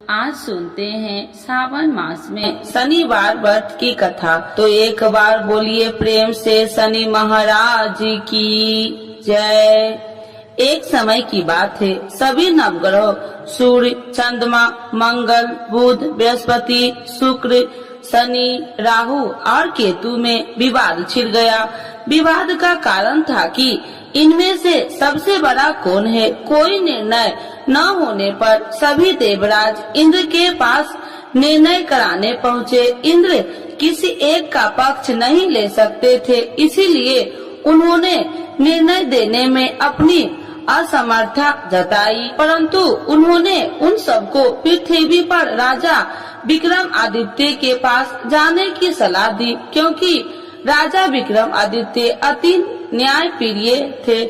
आज सुनते हैं सावन मास में शनिवार व्रत की कथा। तो एक बार बोलिए प्रेम से शनि महाराज की जय। एक समय की बात है, सभी नवग्रह सूर्य, चंद्रमा, मंगल, बुध, बृहस्पति, शुक्र, शनि, राहु और केतु में विवाद छिड़ गया। विवाद का कारण था कि इनमें से सबसे बड़ा कौन है। कोई निर्णय न होने पर सभी देवराज इंद्र के पास निर्णय कराने पहुँचे। इंद्र किसी एक का पक्ष नहीं ले सकते थे, इसीलिए उन्होंने निर्णय देने में अपनी असमर्थता जताई। परंतु उन्होंने उन सबको पृथ्वी पर राजा विक्रमादित्य के पास जाने की सलाह दी, क्योंकि राजा विक्रमादित्य अति न्यायप्रिय थे।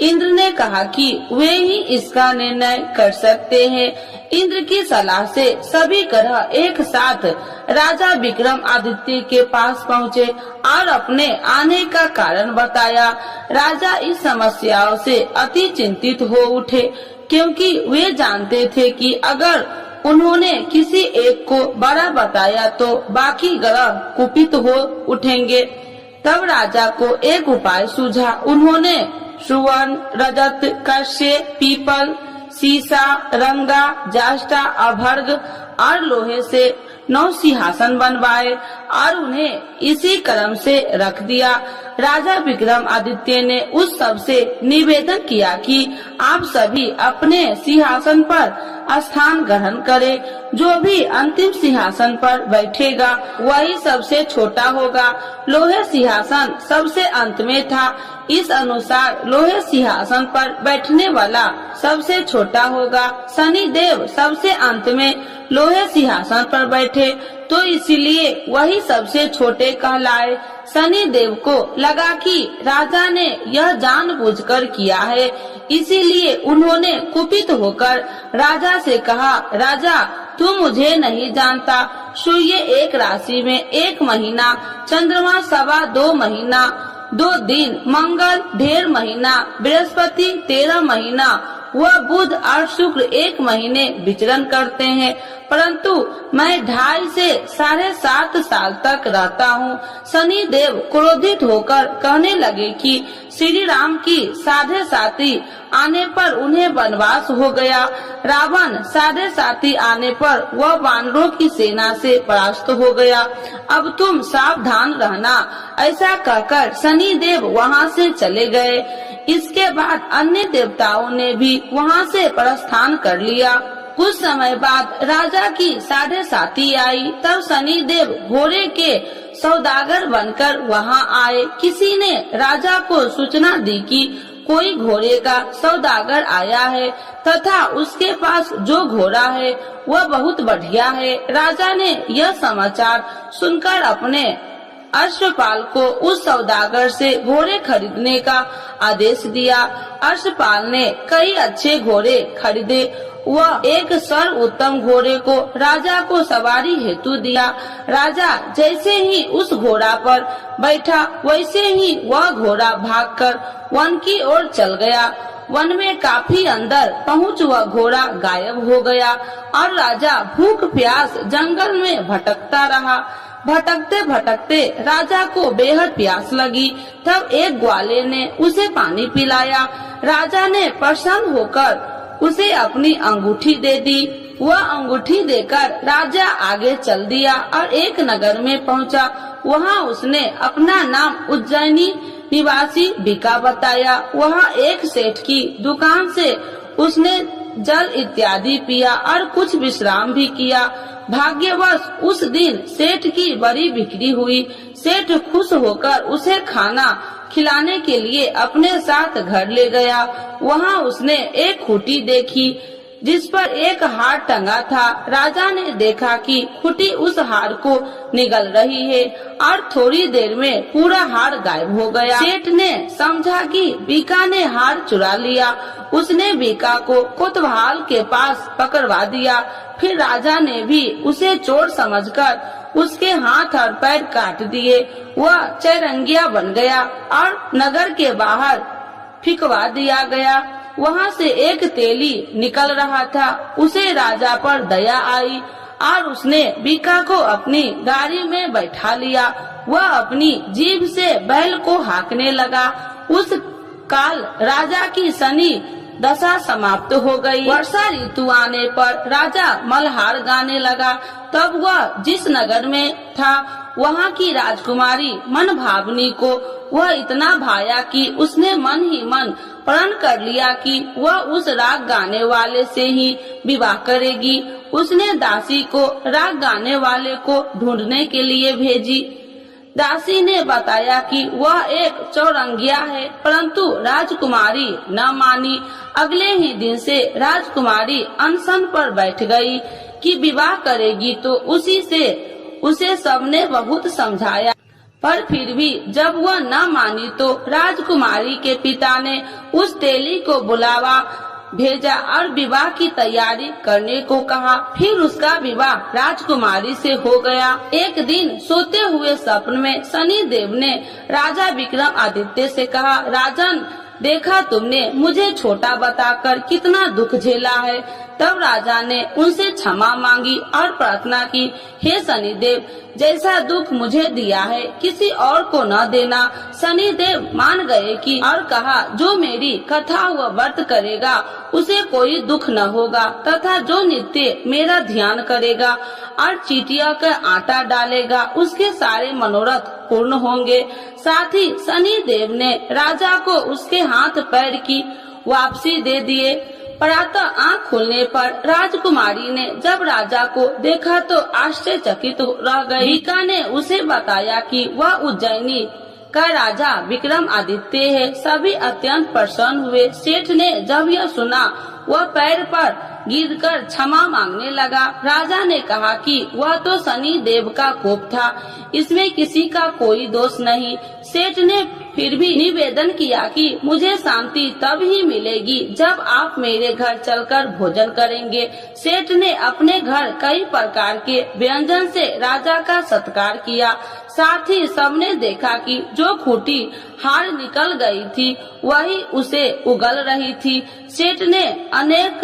इंद्र ने कहा कि वे ही इसका निर्णय कर सकते हैं। इंद्र की सलाह से सभी ग्रह एक साथ राजा विक्रमादित्य के पास पहुँचे और अपने आने का कारण बताया। राजा इस समस्याओं से अति चिंतित हो उठे, क्योंकि वे जानते थे कि अगर उन्होंने किसी एक को बड़ा बताया तो बाकी ग्रह कुपित हो उठेंगे। तब राजा को एक उपाय सूझा। उन्होंने सुवर्ण, रजत, कश्य, पीपल, सीसा, रंगा, जाष्टा, अभर्ग और लोहे से 9 सिंहासन बनवाए और उन्हें इसी क्रम से रख दिया। राजा विक्रमादित्य ने उस सब से निवेदन किया कि आप सभी अपने सिंहासन पर स्थान ग्रहण करें। जो भी अंतिम सिंहासन पर बैठेगा वही सबसे छोटा होगा। लोहे सिंहासन सबसे अंत में था, इस अनुसार लोहे सिंहासन पर बैठने वाला सबसे छोटा होगा। शनि देव सबसे अंत में लोहे सिंहासन पर बैठे, तो इसीलिए वही सबसे छोटे कहलाए। शनि देव को लगा कि राजा ने यह जानबूझकर किया है, इसीलिए उन्होंने कुपित होकर राजा से कहा, राजा तू मुझे नहीं जानता। सूर्य एक राशि में 1 महीना, चंद्रमा 2.25 महीना, 2 दिन, मंगल 1.5 महीना, बृहस्पति 13 महीना, वह बुध और शुक्र 1 महीने विचरण करते हैं, परंतु मैं 2.5 से 7.5 साल तक रहता हूँ। शनि देव क्रोधित होकर कहने लगे कि श्री राम की 7.5 आने पर उन्हें वनवास हो गया। रावण 7.5 आने पर वह वानरों की सेना से परास्त हो गया। अब तुम सावधान रहना। ऐसा कहकर शनि देव वहाँ से चले गए। इसके बाद अन्य देवताओं ने भी वहाँ से प्रस्थान कर लिया। कुछ समय बाद राजा की 7.5 आई, तब शनि देव घोड़े के सौदागर बनकर वहाँ आए। किसी ने राजा को सूचना दी कि कोई घोड़े का सौदागर आया है तथा उसके पास जो घोड़ा है वह बहुत बढ़िया है। राजा ने यह समाचार सुनकर अपने अश्वपाल को उस सौदागर से घोड़े खरीदने का आदेश दिया। अश्वपाल ने कई अच्छे घोड़े खरीदे। वह एक सर्वोत्तम घोड़े को राजा को सवारी हेतु दिया। राजा जैसे ही उस घोड़ा पर बैठा, वैसे ही वह घोड़ा भागकर वन की ओर चल गया। वन में काफी अंदर पहुँच वह घोड़ा गायब हो गया और राजा भूख प्यास जंगल में भटकता रहा। भटकते भटकते राजा को बेहद प्यास लगी। तब एक ग्वाले ने उसे पानी पिलाया। राजा ने प्रसन्न होकर उसे अपनी अंगूठी दे दी। वह अंगूठी देकर राजा आगे चल दिया और एक नगर में पहुंचा। वहां उसने अपना नाम उज्जैनी निवासी बिका बताया। वहां एक सेठ की दुकान से उसने जल इत्यादि पिया और कुछ विश्राम भी किया। भाग्यवश उस दिन सेठ की बड़ी बिक्री हुई। सेठ खुश होकर उसे खाना खिलाने के लिए अपने साथ घर ले गया। वहाँ उसने एक खूंटी देखी जिस पर एक हार टंगा था। राजा ने देखा कि खूंटी उस हार को निगल रही है और थोड़ी देर में पूरा हार गायब हो गया। सेठ ने समझा कि बीका ने हार चुरा लिया। उसने बीका को कोतवाल के पास पकड़वा दिया। फिर राजा ने भी उसे चोर समझकर उसके हाथ और पैर काट दिए। वह चैरंगिया बन गया और नगर के बाहर फिकवा दिया गया। वहाँ से एक तेली निकल रहा था। उसे राजा पर दया आई और उसने बीका को अपनी गाड़ी में बैठा लिया। वह अपनी जीभ से बैल को हाँकने लगा। उस काल राजा की शनि दशा समाप्त हो गई। वर्षा ऋतु आने पर राजा मल्हार गाने लगा। तब वह जिस नगर में था वहाँ की राजकुमारी मनभावनी को वह इतना भाया कि उसने मन ही मन प्रण कर लिया कि वह उस राग गाने वाले से ही विवाह करेगी। उसने दासी को राग गाने वाले को ढूंढने के लिए भेजी। दासी ने बताया कि वह एक चौरंगिया है, परंतु राजकुमारी न मानी। अगले ही दिन से राजकुमारी अनशन पर बैठ गई कि विवाह करेगी तो उसी से उसे सबने बहुत समझाया, पर फिर भी जब वह न मानी तो राजकुमारी के पिता ने उस तेली को बुलावा भेजा और विवाह की तैयारी करने को कहा। फिर उसका विवाह राजकुमारी से हो गया। एक दिन सोते हुए स्वप्न में शनि देव ने राजा विक्रम आदित्य से कहा, राजन, देखा तुमने मुझे छोटा बताकर कितना दुख झेला है। तब राजा ने उनसे क्षमा मांगी और प्रार्थना की, हे शनिदेव, जैसा दुख मुझे दिया है किसी और को न देना। शनिदेव मान गए कि और कहा, जो मेरी कथा व व्रत करेगा उसे कोई दुख न होगा तथा जो नित्य मेरा ध्यान करेगा और चीटिया का आटा डालेगा उसके सारे मनोरथ पूर्ण होंगे। साथ ही शनि देव ने राजा को उसके हाथ पैर की वापसी दे दिए। प्रातः आँख खुलने पर राजकुमारी ने जब राजा को देखा तो आश्चर्यचकित रह गई। बीका ने उसे बताया कि वह उज्जैनी का राजा विक्रम आदित्य है। सभी अत्यंत प्रसन्न हुए। सेठ ने जब यह सुना वह पैर पर गिरकर क्षमा मांगने लगा। राजा ने कहा कि वह तो शनि देव का कोप था, इसमें किसी का कोई दोष नहीं। सेठ ने फिर भी निवेदन किया कि मुझे शांति तब ही मिलेगी जब आप मेरे घर चलकर भोजन करेंगे। सेठ ने अपने घर कई प्रकार के व्यंजन से राजा का सत्कार किया। साथ ही सबने देखा कि जो खूंटी हार निकल गई थी वही उसे उगल रही थी। सेठ ने अनेक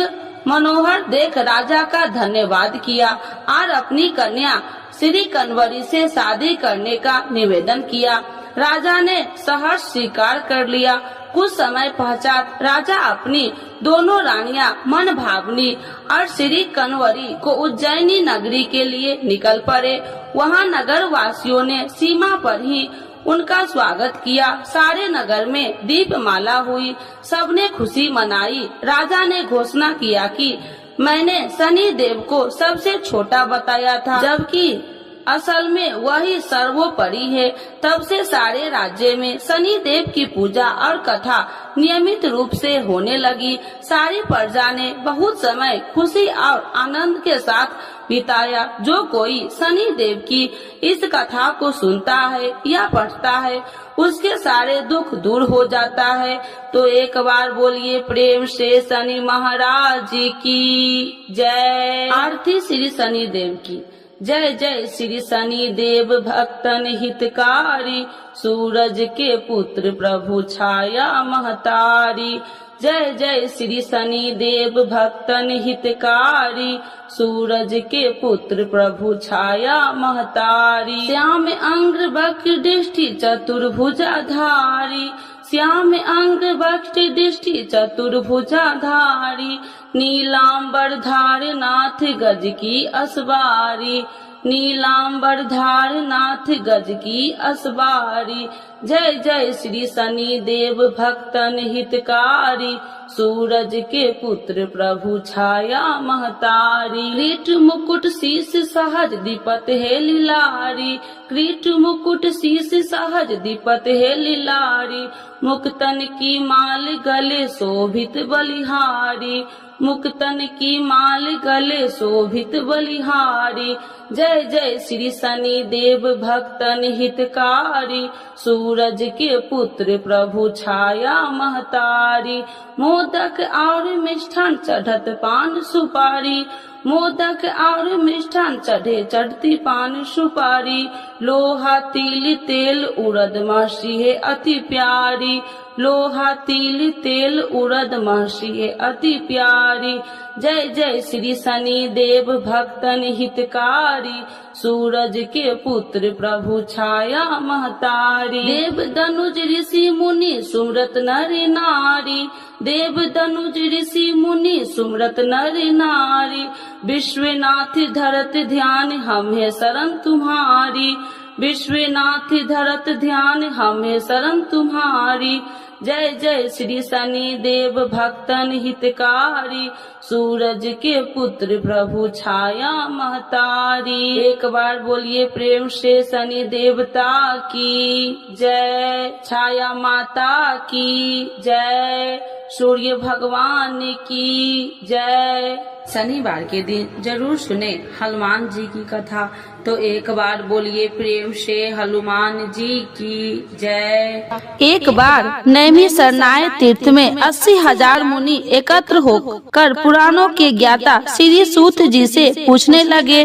मनोहर देख राजा का धन्यवाद किया और अपनी कन्या श्री कन्वरी से शादी करने का निवेदन किया। राजा ने सहर्ष स्वीकार कर लिया। कुछ समय पश्चात राजा अपनी दोनों रानियां मनभावनी और श्री कन्वरी को उज्जैनी नगरी के लिए निकल पड़े। वहां नगर वासियों ने सीमा पर ही उनका स्वागत किया। सारे नगर में दीपमाला हुई, सबने खुशी मनाई। राजा ने घोषणा किया कि मैंने शनि देव को सबसे छोटा बताया था, जबकि असल में वही सर्वोपरि है। तब से सारे राज्य में शनि देव की पूजा और कथा नियमित रूप से होने लगी। सारी प्रजा ने बहुत समय खुशी और आनंद के साथ बिताया। जो कोई शनि देव की इस कथा को सुनता है या पढ़ता है उसके सारे दुख दूर हो जाता है। तो एक बार बोलिए प्रेम से शनि महाराज की जय। आरती श्री शनि देव की जय। जय श्री शनि देव भक्तन हितकारी, सूरज के पुत्र प्रभु छाया महतारी। जय जय श्री शनि देव भक्तन हितकारी, सूरज के पुत्र प्रभु छाया महतारी। श्याम अंग वक्र दृष्टि चतुर्भुजाधारी, श्याम अंग वक्र दृष्टि चतुर्भुजाधारी। नीलांबर धार नाथ गज की असवारी, नीलांबर धार नाथ गज की असवारी। जय जय श्री शनि देव भक्तन हितकारी, सूरज के पुत्र प्रभु छाया महतारी। क्रीट मुकुट शीश सहज दीपत है लीलारी, क्रीट मुकुट शीश सहज दीपत है लीलारी। मुक्तन की माल गले शोभित बलिहारी, मुक्तन की माल गले शोभित बलिहारी। जय जय श्री शनि देव भक्तन हितकारी, सूरज के पुत्र प्रभु छाया महतारी। मोदक और मिष्ठान चढ़त पान सुपारी, मोदक और मिष्ठान चढ़े, चढ़ती पान सुपारी, लोहा तिल तेल उड़द महर्षि है अति प्यारी, लोहा तिल तेल उड़द महर्षि है अति प्यारी। जय जय श्री शनि देव भक्तन हितकारी, सूरज के पुत्र प्रभु छाया महतारी। देव धनुज ऋषि मुनि सुमरत नर नारी, देव धनुज ऋषि मुनि सुमरत नर नारी, विश्वनाथ धरत ध्यान हम है शरण तुम्हारी, विश्वनाथ धरत ध्यान हम है शरण तुम्हारी। जय जय श्री शनि देव भक्तन हितकारी, सूरज के पुत्र प्रभु छाया महतारी। एक बार बोलिए प्रेम से शनि देवता की जय, छाया माता की जय, सूर्य भगवान की जय। शनिवार के दिन जरूर सुने हनुमान जी की कथा। तो एक बार बोलिए प्रेम से हनुमान जी की जय। एक बार नैमी सरनाय तीर्थ में 80,000 मुनि एकत्र होकर पुराणों के ज्ञाता श्री सूत जी से पूछने लगे,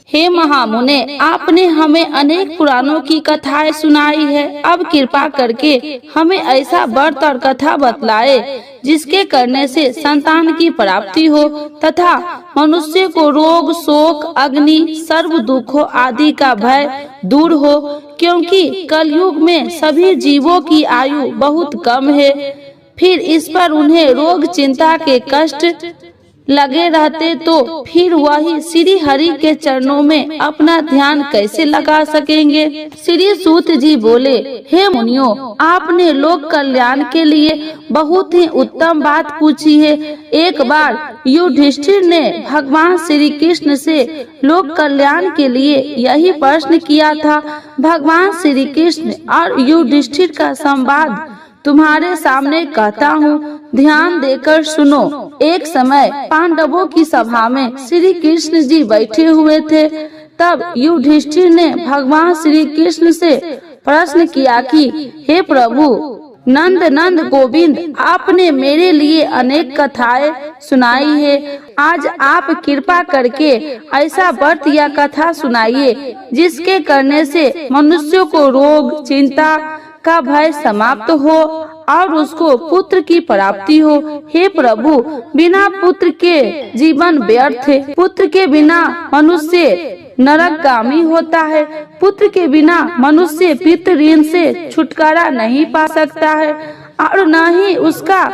हे महामुने, आपने हमें अनेक पुराणों की कथाएं सुनाई है, अब कृपा करके हमें ऐसा व्रत और कथा बतलाए जिसके करने से संतान की प्राप्ति हो तथा मनुष्य को रोग शोक अग्नि सर्व दुखों आदि का भय दूर हो, क्योंकि कलयुग में सभी जीवों की आयु बहुत कम है। फिर इस पर उन्हें रोग चिंता के कष्ट लगे रहते तो फिर वही श्री हरि के चरणों में अपना ध्यान कैसे लगा सकेंगे। श्री सूत जी बोले, हे मुनियों, आपने लोक कल्याण के लिए बहुत ही उत्तम बात पूछी है। एक बार युधिष्ठिर ने भगवान श्री कृष्ण से लोक कल्याण के लिए यही प्रश्न किया था। भगवान श्री कृष्ण और युधिष्ठिर का संवाद तुम्हारे सामने कहता हूँ, ध्यान देकर सुनो। एक समय पांडवों की सभा में श्री कृष्ण जी बैठे हुए थे। तब युधिष्ठिर ने भगवान श्री कृष्ण से प्रश्न किया कि हे प्रभु नंद नंद गोविंद, आपने मेरे लिए अनेक कथाएं सुनाई है, आज आप कृपा करके ऐसा व्रत या कथा सुनाइए जिसके करने से मनुष्यों को रोग चिंता का भय समाप्त हो और उसको पुत्र की प्राप्ति हो। हे प्रभु, बिना पुत्र के जीवन व्यर्थ है, पुत्र के बिना मनुष्य नरकगामी होता है, पुत्र के बिना मनुष्य पितृ ऋण से छुटकारा नहीं पा सकता है और न ही उसका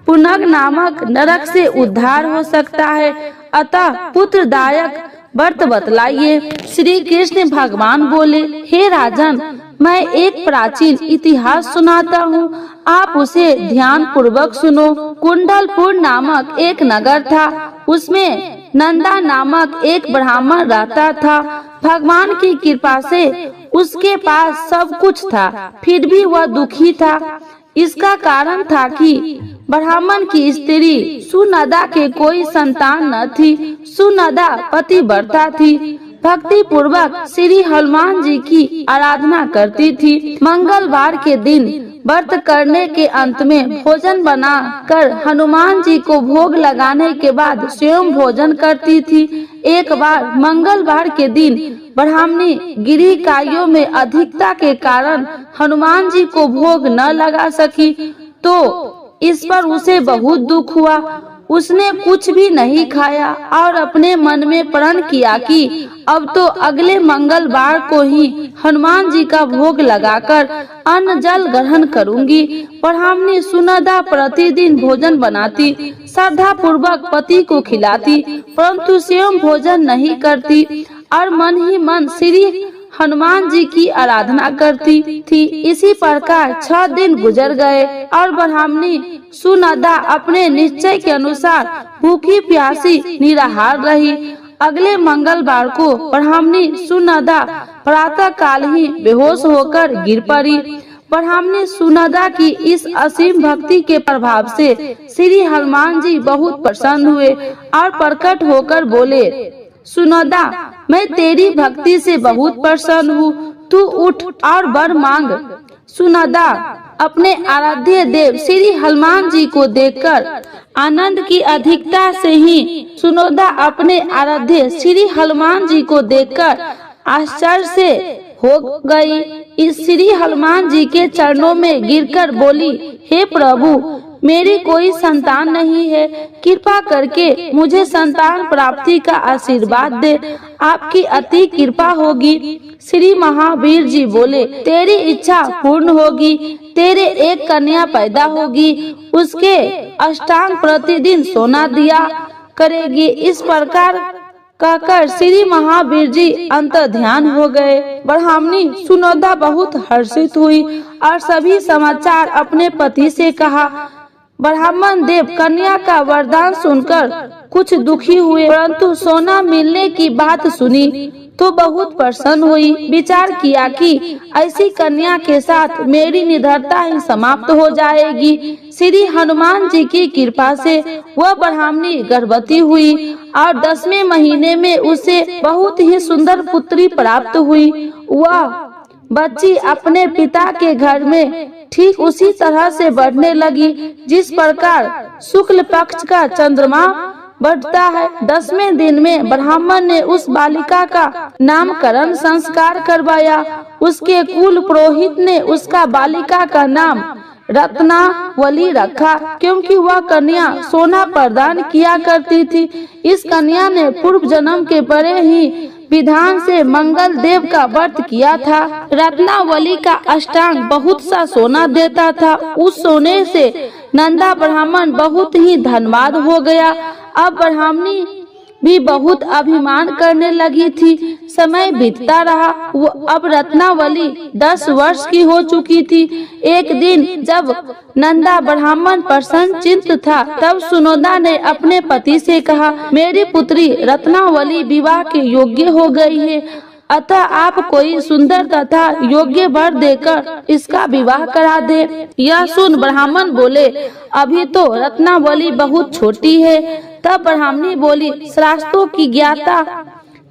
पुनग नामक नरक से उद्धार हो सकता है। अतः पुत्रदायक व्रत बतलाइए। श्री कृष्ण भगवान बोले, हे राजन, मैं एक प्राचीन इतिहास सुनाता हूँ, आप उसे ध्यान पूर्वक सुनो। कुंडलपुर नामक एक नगर था, उसमें नंदा नामक एक ब्राह्मण रहता था। भगवान की कृपा से उसके पास सब कुछ था, फिर भी वह दुखी था। इसका कारण था कि ब्राह्मण की स्त्री सुनदा के कोई संतान न थी। सुनदा पतिव्रता थी, भक्ति पूर्वक श्री हनुमान जी की आराधना करती थी। मंगलवार के दिन व्रत करने के अंत में भोजन बना कर हनुमान जी को भोग लगाने के बाद स्वयं भोजन करती थी। एक बार मंगलवार के दिन ब्राह्मणी गिरी कायों में अधिकता के कारण हनुमान जी को भोग न लगा सकी, तो इस पर उसे बहुत दुख हुआ। उसने कुछ भी नहीं खाया और अपने मन में प्रण किया कि अब तो अगले मंगलवार को ही हनुमान जी का भोग लगाकर अन्न जल ग्रहण करूंगी। ब्राह्मणी सुनदा प्रतिदिन भोजन बनाती, श्रद्धा पूर्वक पति को खिलाती, परंतु स्वयं भोजन नहीं करती और मन ही मन श्री हनुमान जी की आराधना करती थी। इसी प्रकार 6 दिन गुजर गए और ब्राह्मणी सुनदा अपने निश्चय के अनुसार भूखी प्यासी निराहार रही। अगले मंगलवार को ब्राह्मणी सुनदा प्रातः काल ही बेहोश होकर गिर पड़ी। ब्राह्मणी सुनदा की इस असीम भक्ति के प्रभाव से श्री हनुमान जी बहुत प्रसन्न हुए और प्रकट होकर बोले, सुनदा, मैं तेरी भक्ति से बहुत प्रसन्न हूँ, तू उठ और वर मांग। सुनदा अपने आराध्य देव श्री हनुमान जी को देखकर आनंद की अधिकता से ही सुनोदा अपने आराध्य श्री हनुमान जी को देखकर आश्चर्य से हो गई। इस श्री हनुमान जी के चरणों में गिरकर बोली, हे प्रभु, मेरी कोई संतान नहीं है, कृपा करके मुझे संतान प्राप्ति का आशीर्वाद दे, आपकी अति कृपा होगी। श्री महावीर जी बोले, तेरी इच्छा पूर्ण होगी, तेरे एक कन्या पैदा होगी, उसके अष्टांग प्रतिदिन सोना दिया करेगी। इस प्रकार कहकर श्री महावीर जी अंतर ध्यान हो गए। ब्राह्मणी सुनोदा बहुत हर्षित हुई और सभी समाचार अपने पति से कहा। ब्राह्मण देव कन्या का वरदान सुनकर कुछ दुखी हुए, परंतु सोना मिलने की बात सुनी तो बहुत प्रसन्न हुई। विचार किया कि ऐसी कन्या के साथ मेरी निडरता ही समाप्त हो जाएगी। श्री हनुमान जी की कृपा से वह ब्राह्मणी गर्भवती हुई और 10वें महीने में उसे बहुत ही सुंदर पुत्री प्राप्त हुई। वह बच्ची अपने पिता के घर में ठीक उसी तरह से बढ़ने लगी जिस प्रकार शुक्ल पक्ष का चंद्रमा बढ़ता है। 10वें दिन में ब्राह्मण ने उस बालिका का नामकरण संस्कार करवाया। उसके कुल पुरोहित ने उसका बालिका का नाम रत्नावली रखा, क्योंकि वह कन्या सोना प्रदान किया करती थी। इस कन्या ने पूर्व जन्म के बड़े ही विधान से मंगल देव का व्रत किया था। रत्नावली का अष्टांग बहुत सा सोना देता था। उस सोने से नंदा ब्राह्मण बहुत ही धनवान हो गया। अब ब्राह्मणी भी बहुत अभिमान करने लगी थी। समय बीतता रहा। वो अब रत्नावली 10 वर्ष की हो चुकी थी। एक दिन जब नंदा ब्राह्मण प्रसन्न चित्त था, तब सुनोदा ने अपने पति से कहा, मेरी पुत्री रत्नावली विवाह के योग्य हो गई है, अतः आप कोई सुंदर तथा योग्य वर देकर इसका विवाह करा दे। यह सुन ब्राह्मण बोले, अभी तो रत्नावली बहुत छोटी है। तब ब्राह्मणी बोली, शास्त्रों की ज्ञाता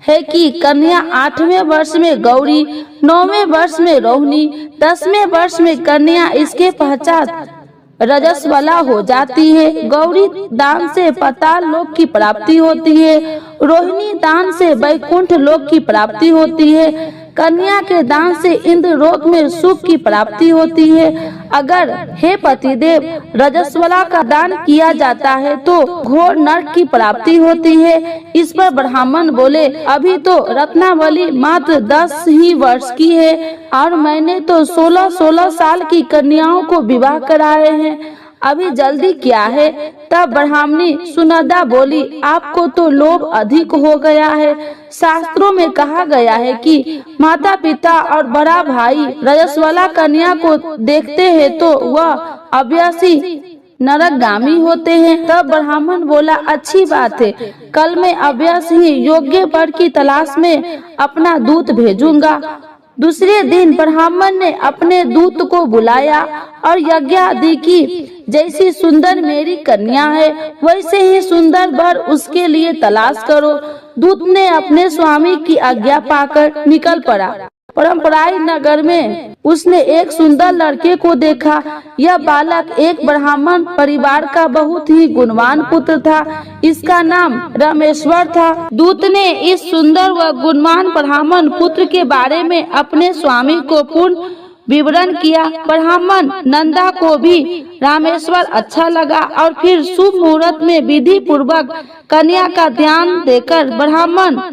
है कि कन्या 8वें वर्ष में गौरी, 9वें वर्ष में रोहिणी, 10वें वर्ष में कन्या इसके पश्चात रजस्वला हो जाती है। गौरी दान से पाताल लोक की प्राप्ति होती है, रोहिणी दान से वैकुंठ लोक की प्राप्ति होती है, कन्या के दान से इंद्र लोक में सुख की प्राप्ति होती है। अगर हे पतिदेव रजस्वला का दान किया जाता है तो घोर नरक की प्राप्ति होती है। इस पर ब्राह्मण बोले, अभी तो रत्नावली मात्र 10 ही वर्ष की है और मैंने तो 16-16 साल की कन्याओं को विवाह कराए हैं, अभी जल्दी क्या है। तब ब्राह्मणी सुनोदा बोली, आपको तो लोभ अधिक हो गया है। शास्त्रों में कहा गया है कि माता पिता और बड़ा भाई रजस्वला कन्या को देखते हैं तो वह अवश्य नरकगामी होते हैं। तब ब्राह्मण बोला, अच्छी बात है, कल मैं अवश्य ही योग्य वर की तलाश में अपना दूत भेजूंगा। दूसरे दिन ब्राह्मण ने अपने दूत को बुलाया और यज्ञ आदि की, जैसी सुंदर मेरी कन्या है वैसे ही सुंदर वर उसके लिए तलाश करो। दूत ने अपने स्वामी की आज्ञा पाकर निकल पड़ा। परंपराई नगर में उसने एक सुंदर लड़के को देखा। यह बालक एक ब्राह्मण परिवार का बहुत ही गुणवान पुत्र था। इसका नाम रामेश्वर था। दूत ने इस सुंदर व गुणवान ब्राह्मण पुत्र के बारे में अपने स्वामी को पूर्ण विवरण किया। ब्राह्मण नंदा को भी रामेश्वर अच्छा लगा और फिर शुभ मुहूर्त में विधि पूर्वक कन्या का ध्यान देकर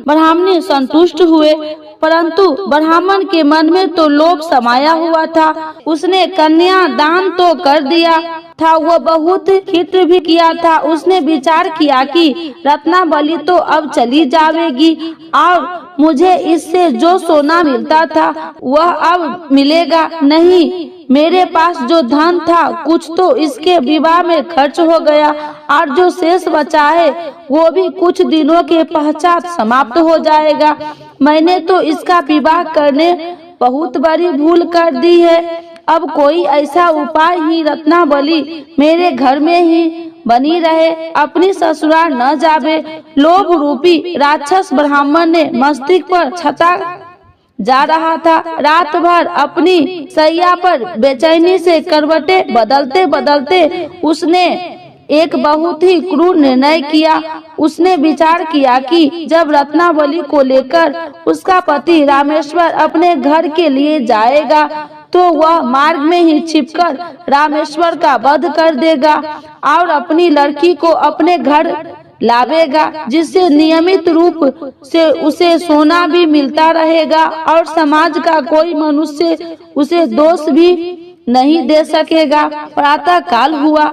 ब्राह्मणी संतुष्ट हुए। परंतु ब्राह्मण के मन में तो लोभ समाया हुआ था। उसने कन्या दान तो कर दिया था, वह बहुत खित्र भी किया था। उसने विचार किया कि रत्नावली तो अब चली जाएगी और मुझे इससे जो सोना मिलता था वह अब मिलेगा नहीं। मेरे पास जो धन था कुछ तो इसके विवाह में खर्च हो गया और जो शेष बचा है वो भी कुछ दिनों के पश्चात समाप्त हो जाएगा। मैंने तो इसका विवाह करने बहुत बड़ी भूल कर दी है। अब कोई ऐसा उपाय ही रत्नावली मेरे घर में ही बनी रहे, अपनी ससुराल न जावे। लोभ रूपी राक्षस ब्राह्मण ने मस्तिष्क पर छता जा रहा था। रात भर अपनी सैया पर बेचैनी से करवटें बदलते बदलते उसने एक बहुत ही क्रूर निर्णय किया। उसने विचार किया कि जब रत्नावली को लेकर उसका पति रामेश्वर अपने घर के लिए जाएगा तो वह मार्ग में ही छिपकर रामेश्वर का वध कर देगा और अपनी लड़की को अपने घर लावेगा, जिससे नियमित रूप से उसे सोना भी मिलता रहेगा और समाज का कोई मनुष्य उसे दोष भी नहीं दे सकेगा। प्रातः काल हुआ।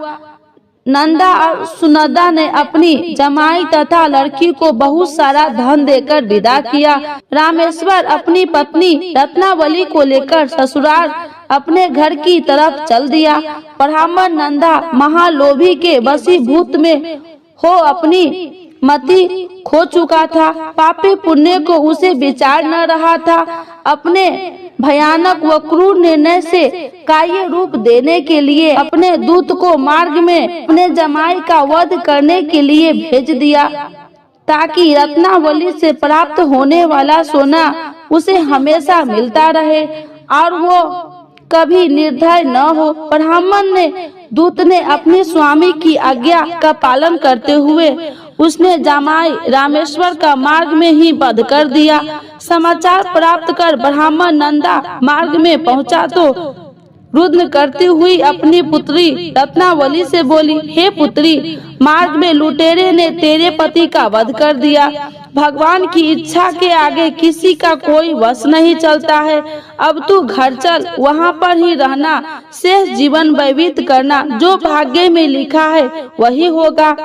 नंदा और सुनंदा ने अपनी जमाई तथा लड़की को बहुत सारा धन देकर विदा किया। रामेश्वर अपनी पत्नी रत्नावली को लेकर ससुराल अपने घर की तरफ चल दिया। ब्राह्मण नंदा महालोभी के वशीभूत में हो अपनी मति खो चुका था। पापी पुण्य को उसे विचार न रहा था। अपने भयानक व क्रूर निर्णय से कार्य रूप देने के लिए अपने दूत को मार्ग में अपने जमाई का वध करने के लिए भेज दिया, ताकि रत्नावली से प्राप्त होने वाला सोना उसे हमेशा मिलता रहे और वो कभी निर्दय न हो। ब्राह्मण ने दूत ने अपने स्वामी की आज्ञा का पालन करते हुए उसने जमाई रामेश्वर का मार्ग में ही वध कर दिया। समाचार प्राप्त कर ब्राह्मण नंदा मार्ग में पहुंचा तो रुद्र करती हुई अपनी पुत्री रत्नावली से बोली, हे पुत्री, मार्ग में लुटेरे ने तेरे पति का वध कर दिया। भगवान की इच्छा के आगे किसी का कोई वश नहीं चलता है। अब तू घर चल, वहाँ पर ही रहना, शेष जीवन व्यतीत करना। जो भाग्य में लिखा है वही होगा।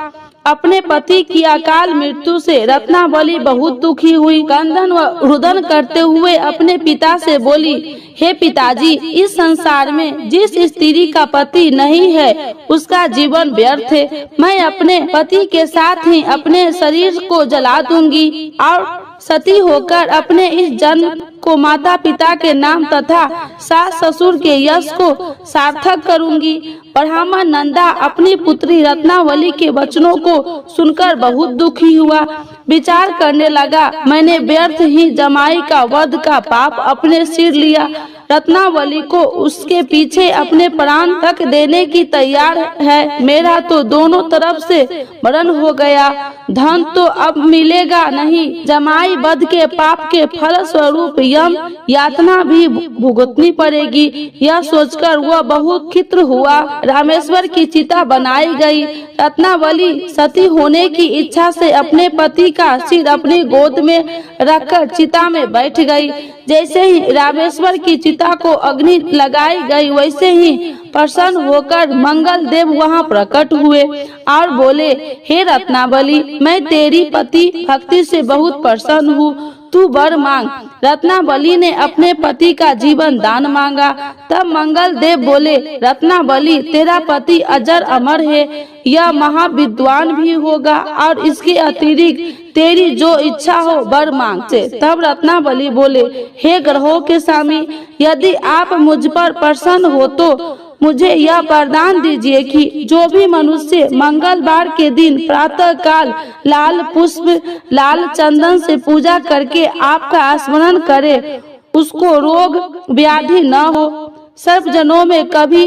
अपने पति की अकाल मृत्यु से रत्नावली बहुत दुखी हुई। क्रंदन व रुदन करते हुए अपने पिता से बोली, हे पिताजी, इस संसार में जिस स्त्री का पति नहीं है उसका जीवन व्यर्थ है। मैं अपने पति के साथ ही अपने शरीर को जला दूंगी और सती होकर अपने इस जन्म को माता पिता के नाम तथा सास ससुर के यश को सार्थक करूंगी। ब्राह्मण नंदा अपनी पुत्री रत्नावली के वचनों को सुनकर बहुत दुखी हुआ। विचार करने लगा, मैंने व्यर्थ ही जमाई का वध का पाप अपने सिर लिया। रत्नावली को उसके पीछे अपने प्राण तक देने की तैयार है। मेरा तो दोनों तरफ से मरण हो गया। धन तो अब मिलेगा नहीं। जमाई वध के पाप के फल स्वरूप यम यातना भी भुगतनी पड़ेगी। यह सोचकर वह बहुत खिन्न हुआ। रामेश्वर की चिता बनाई गई। रत्नावली सती होने की इच्छा से अपने पति का सिर अपनी गोद में रखकर चिता में बैठ गई। जैसे ही रामेश्वर की चिता को अग्नि लगाई गई, वैसे ही प्रसन्न होकर मंगल देव वहाँ प्रकट हुए और बोले, हे रत्नावली, मैं तेरी पति भक्ति से बहुत प्रसन्न हूँ, तू वर मांग। रत्नावली ने अपने पति का जीवन दान मांगा। तब मंगल देव बोले, रत्नावली, तेरा पति अजर अमर है, यह महाविद्वान भी होगा और इसके अतिरिक्त तेरी जो इच्छा हो वर मांग से। तब रत्नावली बोले, हे ग्रहों के स्वामी, यदि आप मुझ पर प्रसन्न हो तो मुझे यह वरदान दीजिए कि जो भी मनुष्य मंगलवार के दिन प्रातः काल लाल पुष्प लाल चंदन से पूजा करके आपका स्मरण करे, उसको रोग व्याधि न हो, सर्प जनों में कभी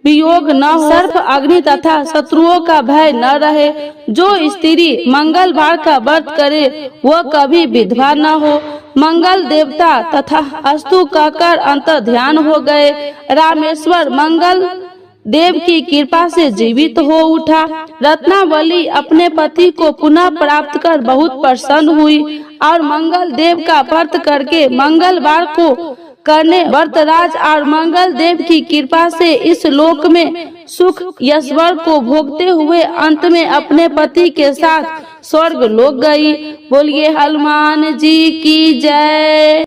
वियोग न हो, सर्प अग्नि तथा शत्रुओं का भय न रहे। जो स्त्री मंगलवार का व्रत करे वह कभी विधवा न हो। मंगल देवता तथा अस्तु कहकर अंतर ध्यान हो गए। रामेश्वर मंगल देव की कृपा से जीवित हो उठा। रत्नावली अपने पति को पुनः प्राप्त कर बहुत प्रसन्न हुई और मंगल देव का व्रत करके मंगलवार को करने व्रतराज और मंगल देव की कृपा से इस लोक में सुख यशवर को भोगते हुए अंत में अपने पति के साथ स्वर्ग लोक गई। बोलिए हनुमान जी की जय।